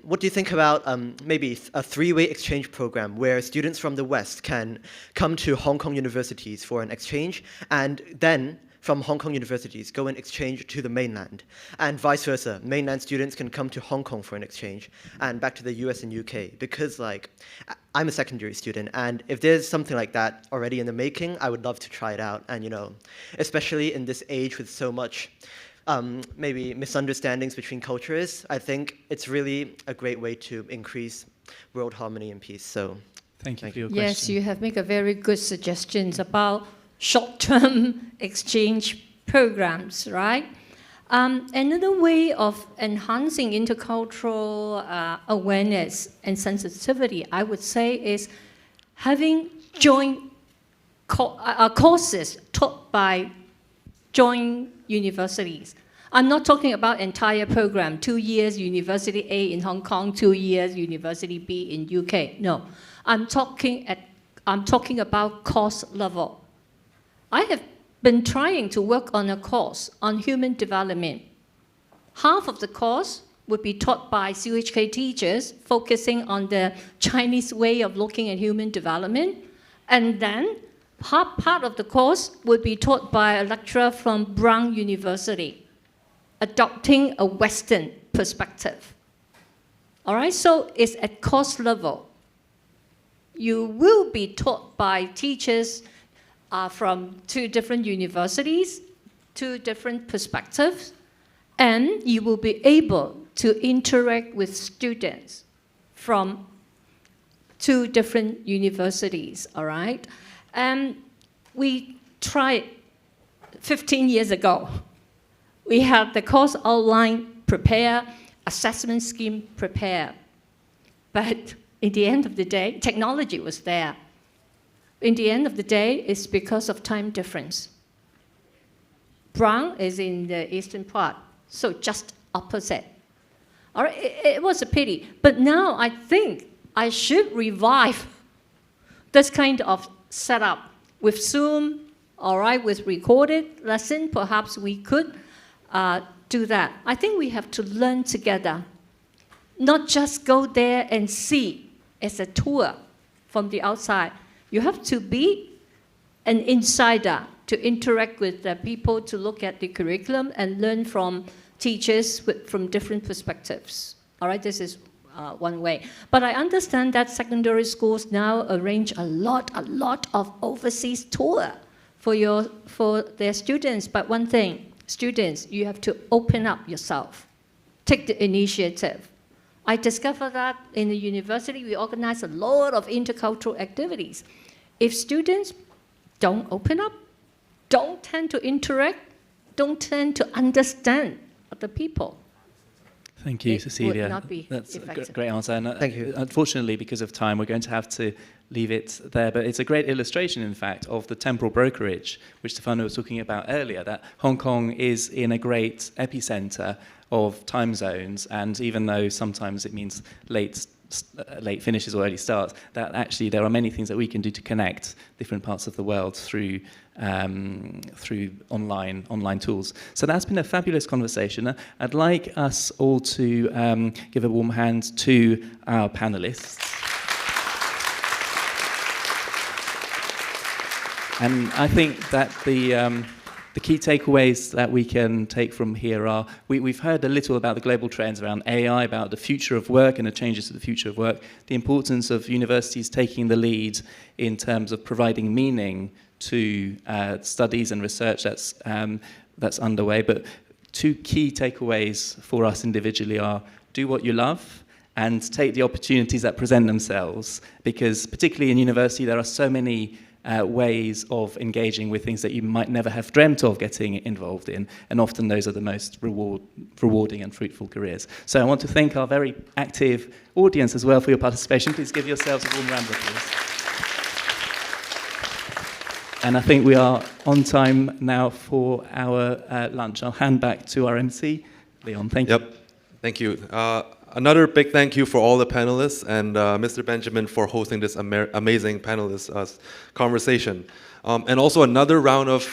what do you think about maybe a three-way exchange program where students from the West can come to Hong Kong universities for an exchange, and then from Hong Kong universities go and exchange to the mainland, and vice versa? Mainland students can come to Hong Kong for an exchange and back to the US and UK, because like I'm a secondary student, and if there's something like that already in the making, I would love to try it out. And you know, especially in this age with so much maybe misunderstandings between cultures, I think it's really a great way to increase world harmony and peace. So thank you for your question. Yes, you have made a very good suggestions about short-term exchange programs, right? Another way of enhancing intercultural awareness and sensitivity, I would say, is having joint courses taught by joint universities. I'm not talking about entire program, 2 years University A in Hong Kong, 2 years University B in UK. No, I'm talking about course level. I have been trying to work on a course on human development. Half of the course would be taught by CUHK teachers, focusing on the Chinese way of looking at human development. And then part of the course would be taught by a lecturer from Brown University, adopting a Western perspective. All right, so it's at course level. You will be taught by teachers from 2 different universities, 2 different perspectives, and you will be able to interact with students from 2 different universities, all right? And we tried 15 years ago. We had the course outline prepare, assessment scheme prepare. But in the end of the day, technology was there. In the end of the day, it's because of time difference. Brown is in the eastern part, so just opposite. All right, it was a pity. But now I think I should revive this kind of setup with Zoom, all right, with recorded lesson. Perhaps we could do that. I think we have to learn together, not just go there and see as a tour from the outside. You have to be an insider to interact with the people, to look at the curriculum and learn from teachers from different perspectives. All right, this is one way. But I understand that secondary schools now arrange a lot of overseas tour for their students. But one thing, students, you have to open up yourself. Take the initiative. I discovered that in the university, we organize a lot of intercultural activities. If students don't open up, don't tend to interact, don't tend to understand other people, Thank you, Cecilia. Would not be That's effective. a great answer. And Thank you. Unfortunately, because of time, we're going to have to leave it there. But it's a great illustration, in fact, of the temporal brokerage, which Stefano was talking about earlier, that Hong Kong is in a great epicenter of time zones. And even though sometimes it means late finishes or early starts, that actually there are many things that we can do to connect different parts of the world through online tools. So that's been a fabulous conversation. I'd like us all to give a warm hand to our panelists. And I think that the key takeaways that we can take from here are, we've heard a little about the global trends around AI, about the future of work and the changes to the future of work, the importance of universities taking the lead in terms of providing meaning to studies and research that's underway. But 2 key takeaways for us individually are, do what you love and take the opportunities that present themselves, because particularly in university there are so many ways of engaging with things that you might never have dreamt of getting involved in, and often those are the most rewarding and fruitful careers. So I want to thank our very active audience as well for your participation. Please give yourselves a warm round of applause. And I think we are on time now for our lunch. I'll hand back to our MC, Leon. Thank you. Yep, thank you. Another big thank you for all the panelists and Mr. Benjamin for hosting this amazing panelist conversation. And also another round of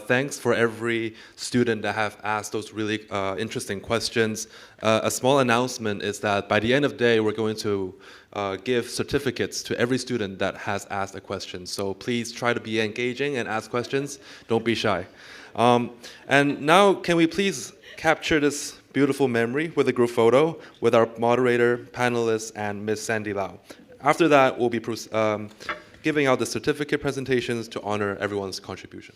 thanks for every student that have asked those really interesting questions. A small announcement is that by the end of the day, we're going to give certificates to every student that has asked a question. So please try to be engaging and ask questions. Don't be shy. And now, can we please capture this beautiful memory with a group photo with our moderator, panelists, and Ms. Sandy Lau. After that, we'll be giving out the certificate presentations to honor everyone's contribution.